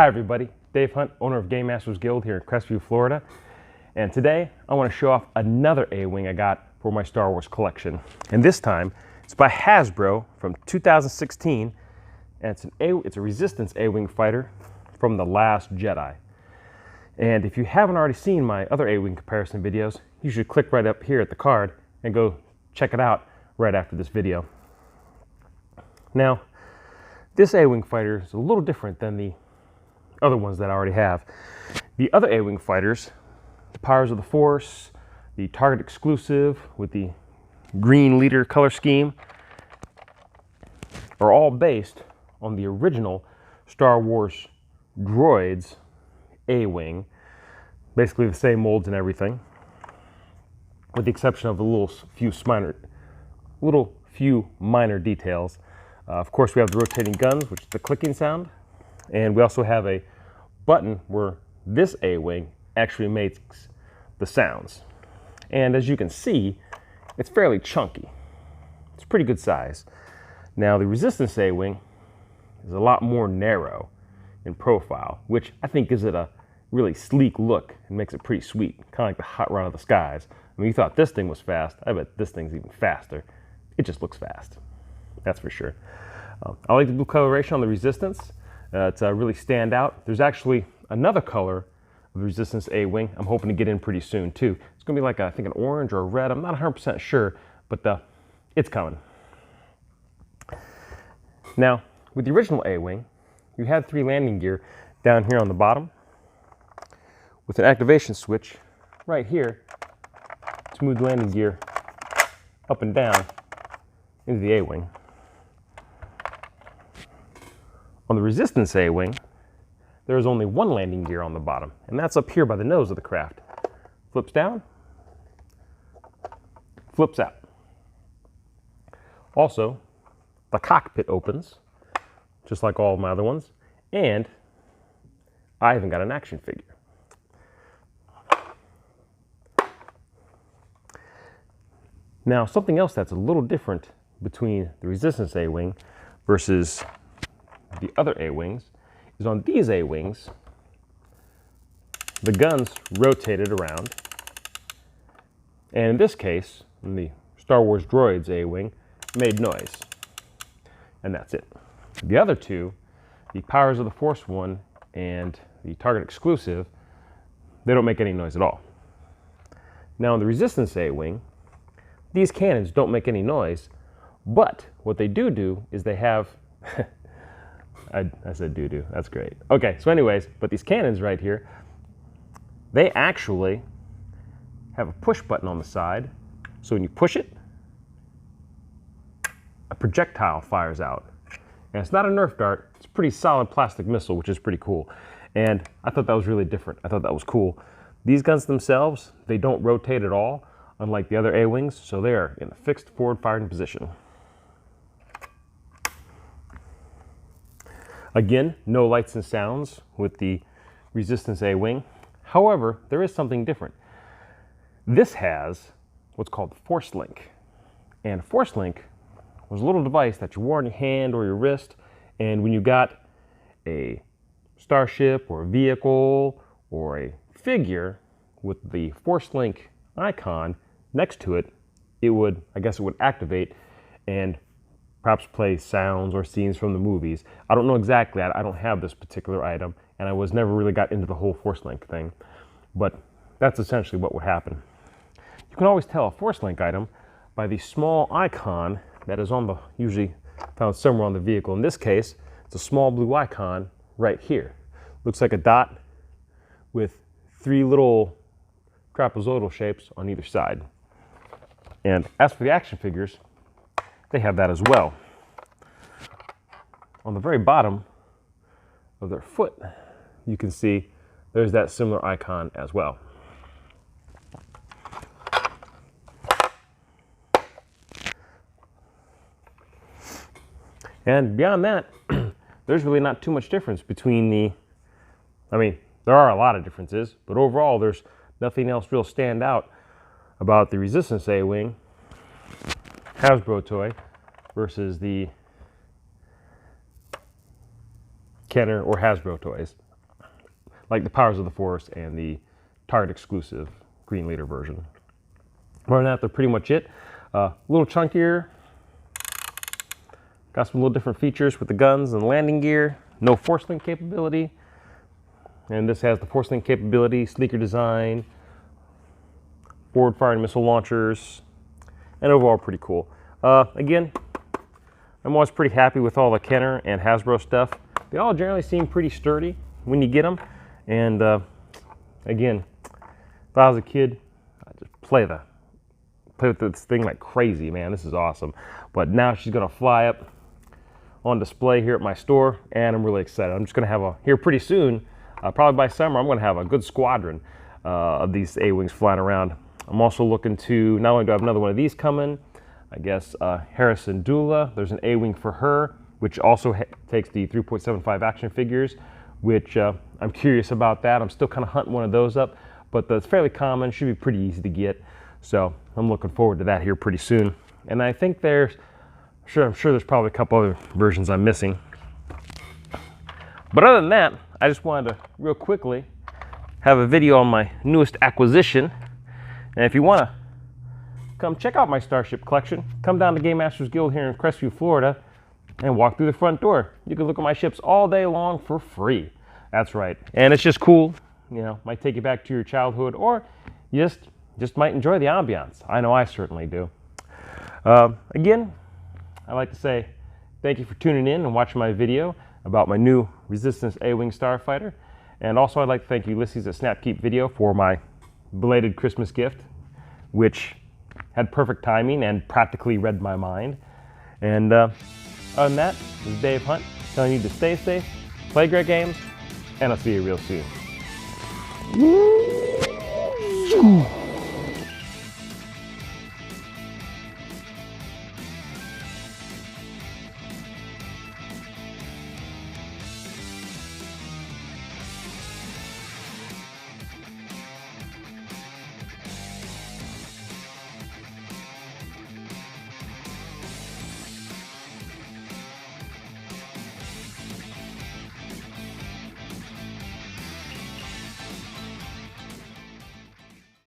Hi everybody, Dave Hunt, owner of GameMasters Guild here in Crestview, Florida. And today I want to show off another A-Wing I got for my Star Wars collection. And this time it's by Hasbro from 2016, and it's a Resistance A-Wing fighter from the Last Jedi. And if you haven't already seen my other A-Wing comparison videos, you should click right up here at the card and go check it out right after this video. Now, this A-Wing fighter is a little different than the other ones that I already have. The other A-Wing fighters, the Powers of the Force, the Target exclusive with the green leader color scheme, are all based on the original Star Wars droids A-Wing. Basically the same molds and everything, with the exception of a few minor details. Of course, we have the rotating guns, which is the clicking sound, and we also have a button where this A-Wing actually makes the sounds. And as you can see, it's fairly chunky. It's a pretty good size. Now, the Resistance A-Wing is a lot more narrow in profile, which I think gives it a really sleek look and makes it pretty sweet, kind of like the Hot Rod of the Skies. I mean, you thought this thing was fast. I bet this thing's even faster. It just looks fast. That's for sure. I like the blue coloration on the Resistance. It's really stand out. There's actually another color of the Resistance A-Wing I'm hoping to get in pretty soon too. It's going to be like, I think, an orange or a red. I'm not 100% sure, but it's coming. Now, with the original A-Wing, you had 3 landing gear down here on the bottom with an activation switch right here to move the landing gear up and down into the A-Wing. On the Resistance A-Wing, there is only 1 landing gear on the bottom, and that's up here by the nose of the craft. Flips down, flips out. Also, the cockpit opens, just like all of my other ones, and I even got an action figure. Now, something else that's a little different between the Resistance A-Wing versus the other A-Wings is on these A-Wings, the guns rotated around, and in this case, in the Star Wars Droids A-Wing, made noise, and that's it. The other two, the Powers of the Force one and the Target exclusive, they don't make any noise at all. Now in the Resistance A-Wing, these cannons don't make any noise, but what they do is they have I said doo-doo, that's great. Okay, so anyways, but these cannons right here, they actually have a push button on the side. So when you push it, a projectile fires out. And it's not a Nerf dart, it's a pretty solid plastic missile, which is pretty cool. And I thought that was really different. I thought that was cool. These guns themselves, they don't rotate at all, unlike the other A-Wings, so they are in a fixed forward firing position. Again, no lights and sounds with the Resistance A-Wing. However, there is something different. This has what's called Force Link. And Force Link was a little device that you wore on your hand or your wrist, and when you got a starship or a vehicle or a figure with the Force Link icon next to it, it would activate and perhaps play sounds or scenes from the movies. I don't know exactly. I don't have this particular item, and I never really got into the whole Force Link thing, but that's essentially what would happen. You can always tell a Force Link item by the small icon that is usually found somewhere on the vehicle. In this case, it's a small blue icon right here. Looks like a dot with 3 little trapezoidal shapes on either side. And as for the action figures, they have that as well. On the very bottom of their foot, you can see there's that similar icon as well. And beyond that, there's really not too much difference between there are a lot of differences, but overall there's nothing else real stand out about the Resistance A-Wing Hasbro toy versus the Kenner or Hasbro toys like the Powers of the Force and the Target exclusive Green Leader version. Other than that, they're pretty much it. A little chunkier. Got some little different features with the guns and landing gear. No force link capability. And this has the force link capability, sleeker design, forward firing missile launchers, and overall pretty cool. Again, I'm always pretty happy with all the Kenner and Hasbro stuff. They all generally seem pretty sturdy when you get them. And again, if I was a kid, I'd just play with this thing like crazy, man. This is awesome. But now she's gonna fly up on display here at my store, and I'm really excited. I'm just gonna have here pretty soon, probably by summer, I'm gonna have a good squadron of these A-Wings flying around. I'm also looking to, not only do I have another one of these coming, I guess Harrison Dula, there's an A-Wing for her, which also takes the 3.75 action figures, which I'm curious about that. I'm still kind of hunting one of those up, but it's fairly common, should be pretty easy to get. So I'm looking forward to that here pretty soon. And I think I'm sure there's probably a couple other versions I'm missing. But other than that, I just wanted to real quickly have a video on my newest acquisition. And if you want to come check out my Starship collection, come down to GameMasters Guild here in Crestview, Florida, and walk through the front door. You can look at my ships all day long for free. That's right. And it's just cool. You know, might take you back to your childhood, or you just might enjoy the ambiance. I know I certainly do. Again, I'd like to say thank you for tuning in and watching my video about my new Resistance A-Wing Starfighter. And also I'd like to thank Ulysses at Snapkeep Video for my belated Christmas gift, which had perfect timing and practically read my mind. And other than that, this is Dave Hunt telling you to stay safe, play great games, and I'll see you real soon.